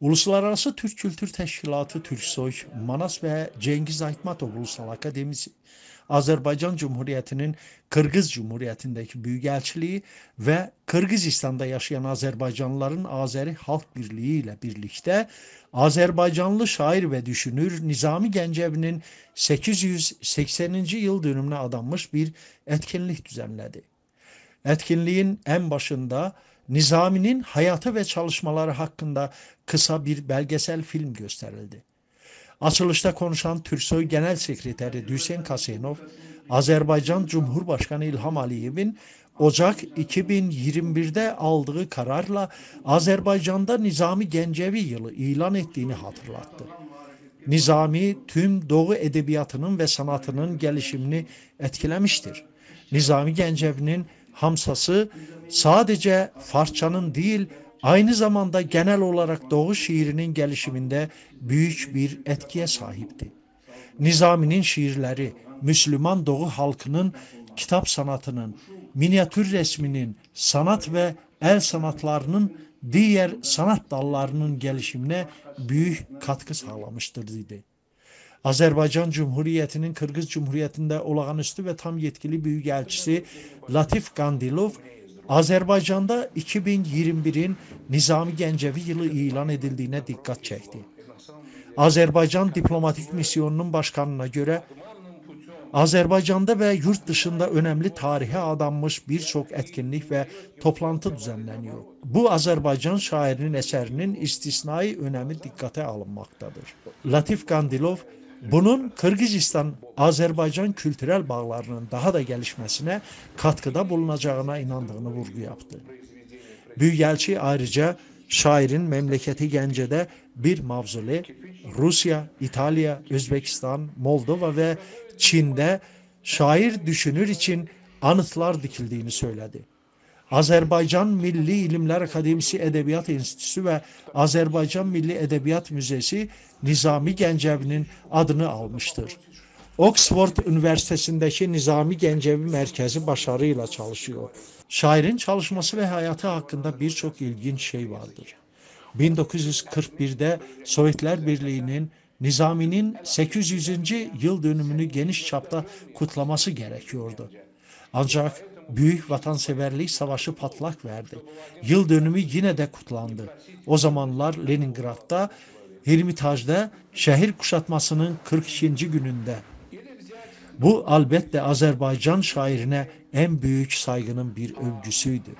Uluslararası Türk Kültür Təşkilatı Türksoy, Manas ve Cengiz Aytmatov Ulusal Akademisi, Azerbaycan Cumhuriyeti'nin Kırgız Cumhuriyeti'ndeki Büyükelçiliği ve Kırgızistan'da yaşayan Azerbaycanlıların Azeri Halk Birliği ile birlikte Azerbaycanlı şair ve düşünür Nizami Gencevi'nin 880. yıl dönümüne adanmış bir etkinlik düzenledi. Etkinliğin en başında Nizami'nin hayatı ve çalışmaları hakkında kısa bir belgesel film gösterildi. Açılışta konuşan TÜRKSOY Genel Sekreteri Hüseyin Kasenov, Azerbaycan Cumhurbaşkanı İlham Aliyev'in Ocak 2021'de aldığı kararla Azerbaycan'da Nizami Gencevi yılı ilan ettiğini hatırlattı. Nizami tüm Doğu edebiyatının ve sanatının gelişimini etkilemiştir. Nizami Gencevi'nin hamsası sadece Farsçanın değil, aynı zamanda genel olarak Doğu şiirinin gelişiminde büyük bir etkiye sahipti. Nizami'nin şiirleri, Müslüman Doğu halkının kitap sanatının, minyatür resminin, sanat ve el sanatlarının diğer sanat dallarının gelişimine büyük katkı sağlamıştır dedi. Azerbaycan Cumhuriyeti'nin Kırgız Cumhuriyeti'nde olağanüstü ve tam yetkili büyükelçisi Latif Gandilov, Azerbaycan'da 2021'in Nizami Gencevi yılı ilan edildiğine dikkat çekti. Azerbaycan diplomatik misyonunun başkanına göre Azerbaycan'da ve yurt dışında önemli tarihe adanmış birçok etkinlik ve toplantı düzenleniyor. Bu Azerbaycan şairinin eserinin istisnai önemi dikkate alınmaktadır. Latif Gandilov, bunun Kırgızistan-Azerbaycan kültürel bağlarının daha da gelişmesine katkıda bulunacağına inandığını vurgu yaptı. Büyükelçi ayrıca şairin memleketi Gence'de bir mavzole, Rusya, İtalya, Özbekistan, Moldova ve Çin'de şair düşünür için anıtlar dikildiğini söyledi. Azerbaycan Milli İlimler Akademisi Edebiyat Enstitüsü ve Azerbaycan Milli Edebiyat Müzesi Nizami Gencevi'nin adını almıştır. Oxford Üniversitesi'ndeki Nizami Gencevi Merkezi başarıyla çalışıyor. Şairin çalışması ve hayatı hakkında birçok ilginç şey vardır. 1941'de Sovyetler Birliği'nin Nizami'nin 800. yıl dönümünü geniş çapta kutlaması gerekiyordu. Ancak Büyük Vatanseverlik Savaşı patlak verdi. Yıl dönümü yine de kutlandı. O zamanlar Leningrad'da, Hermitaj'da şehir kuşatmasının 42. gününde. Bu elbette Azerbaycan şairine en büyük saygının bir övgüsüydü.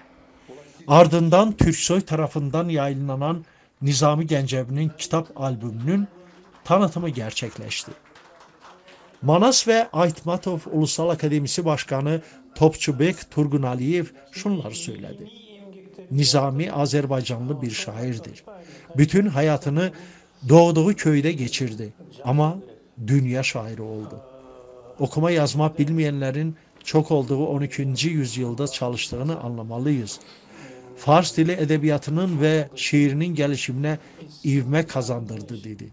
Ardından Türksoy tarafından yayınlanan Nizami Gencevi'nin kitap albümünün tanıtımı gerçekleşti. Manas ve Aytmatov Ulusal Akademisi Başkanı Topçubek Turgunaliyev şunları söyledi. Nizami Azerbaycanlı bir şairdir. Bütün hayatını doğduğu köyde geçirdi ama dünya şairi oldu. Okuma yazma bilmeyenlerin çok olduğu 12. yüzyılda çalıştığını anlamalıyız. Fars dili edebiyatının ve şiirinin gelişimine ivme kazandırdı dedi.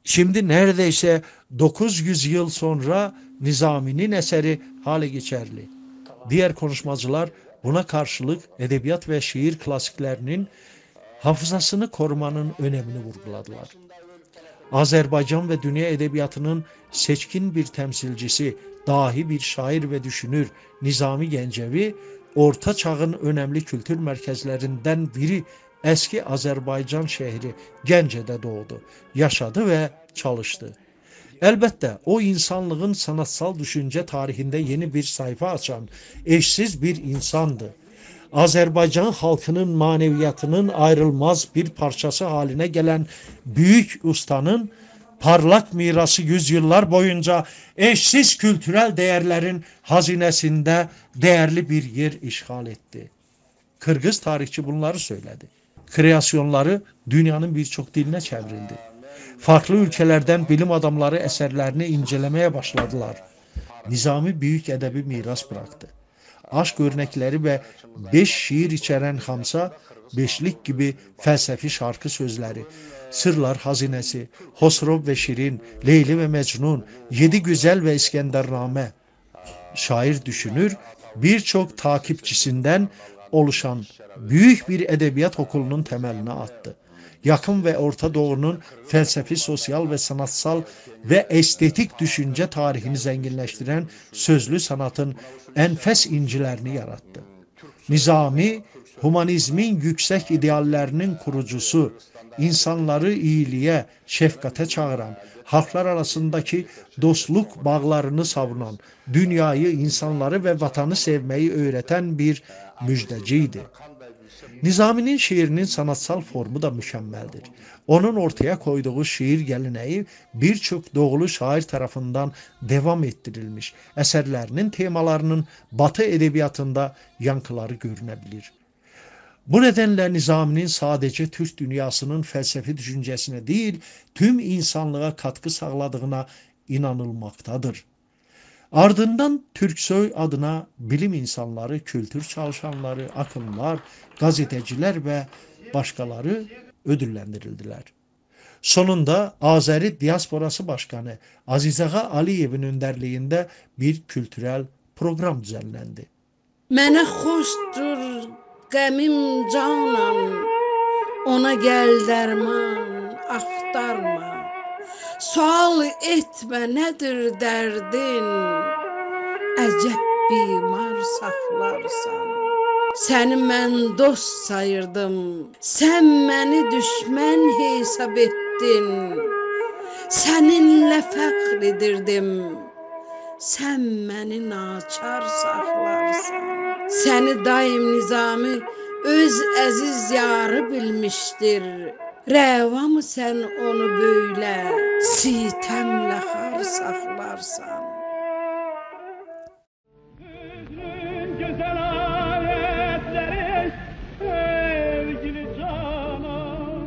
Şimdi neredeyse 900 yıl sonra Nizami'nin eseri hale geçerli. Diğer konuşmacılar buna karşılık edebiyat ve şiir klasiklerinin hafızasını korumanın önemini vurguladılar. Azerbaycan ve dünya edebiyatının seçkin bir temsilcisi, dahi bir şair ve düşünür Nizami Gencevi, Orta Çağın önemli kültür merkezlerinden biri eski Azerbaycan şehri Gence'de doğdu, yaşadı ve çalıştı. Elbette o insanlığın sanatsal düşünce tarihinde yeni bir sayfa açan eşsiz bir insandı. Azerbaycan halkının maneviyatının ayrılmaz bir parçası haline gelen büyük ustanın parlak mirası yüzyıllar boyunca eşsiz kültürel değerlerin hazinesinde değerli bir yer işgal etti. Kırgız tarihçi bunları söyledi. Kreasyonları dünyanın birçok diline çevrildi. Farklı ülkelerden bilim adamları eserlerini incelemeye başladılar. Nizami büyük edebi miras bıraktı. Aşk örnekleri ve 5 şiir içeren Hamsa, beşlik gibi felsefi şarkı sözleri, Sırlar Hazinesi, Hosrov ve Şirin, Leyli ve Mecnun, Yedi Güzel ve İskendername. Şair düşünür, birçok takipçisinden oluşan büyük bir edebiyat okulunun temelini attı. Yakın ve Orta Doğu'nun felsefi, sosyal ve sanatsal ve estetik düşünce tarihini zenginleştiren sözlü sanatın enfes incilerini yarattı. Nizami, humanizmin yüksek ideallerinin kurucusu, insanları iyiliğe, şefkate çağıran, halklar arasındaki dostluk bağlarını savunan, dünyayı, insanları ve vatanı sevmeyi öğreten bir müjdeciydi. Nizami'nin şiirinin sanatsal formu da mükemmeldir. Onun ortaya koyduğu şiir geleneği birçok doğulu şair tarafından devam ettirilmiş. Eserlerinin temalarının Batı edebiyatında yankıları görünebilir. Bu nedenle Nizami'nin sadece Türk dünyasının felsefi düşüncesine değil, tüm insanlığa katkı sağladığına inanılmaktadır. Ardından Türksoy adına bilim insanları, kültür çalışanları, akımlar, gazeteciler ve başkaları ödüllendirildiler. Sonunda Azeri Diasporası Başkanı Aziz Ağa Aliyev'in önderliğinde bir kültürel program düzenlendi. Mənə xoşdur qəmim canan, ona gəl dərman axtarma. Sual etmə nədir dərdin, əcəb bimar saxlarsan. Səni mən dost sayırdım, sən məni düşmən hesab etdin. Səninlə fəxr edirdim, sən məni naçar saxlarsan. Səni daim Nizami öz əziz yarı bilmişdir. Rəvamı sən onu böyle sitemlə xar saxlarsan. Güzel aletleri sevgili canan.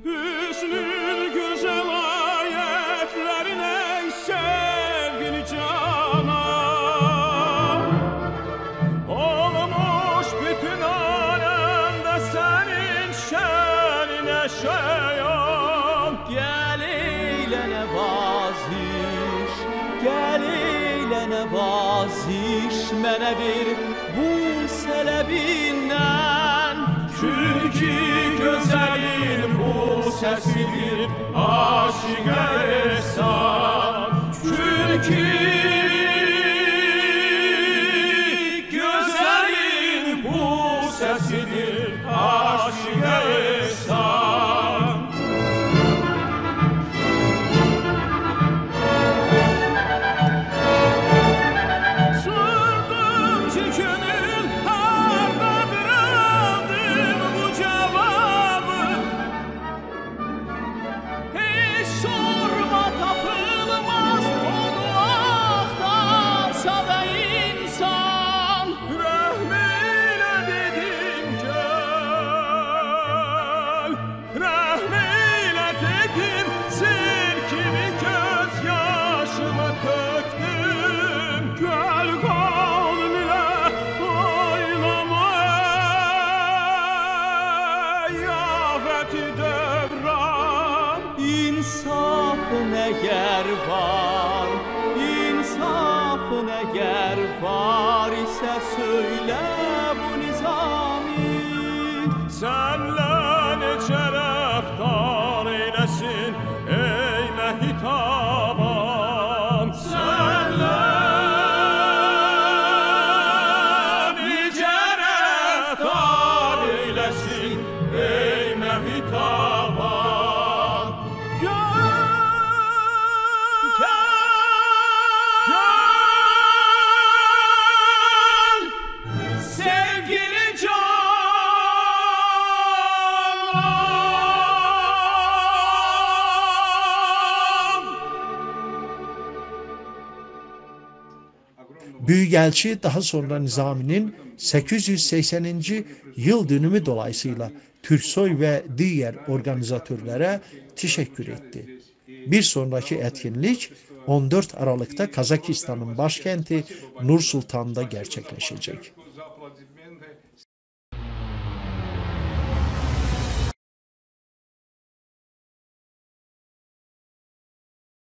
Hüsnün güzel ayetlerine sevgili canan. Olmuş bütün alemde senin şenine şeyan. Gel eylene vaziş, gel eylene vaziş, mənə bir bu sələbindən. Çünkü güzelin bu sesidir aşık ehsan. Çünkü güzelin bu sesidir aşık ehsan. Sordum çükünün hardadır aldım bu cevabı. Hiç sorma tapılmaz, onu aktarsa da insan. Rahmeyle dedim gel, rahmeyle dedim sel gibi gözyaşımı töktüm. Gel kavmine oynama ey afeti devran. İnsafın eğer var, insafın eğer var ise söyle bu Nizami. Senle neçe rəftar eylesin ey mehitaban. Senle neçe rəftar eylesin ey mehitaban. Gel sevgili canan. Büyükelçi daha sonra Nizami'nin 880. yıl dönümü dolayısıyla Türksoy ve diğer organizatörlere teşekkür etti. Bir sonraki etkinlik 14 Aralık'ta Kazakistan'ın başkenti Nur Sultan'da gerçekleşecek.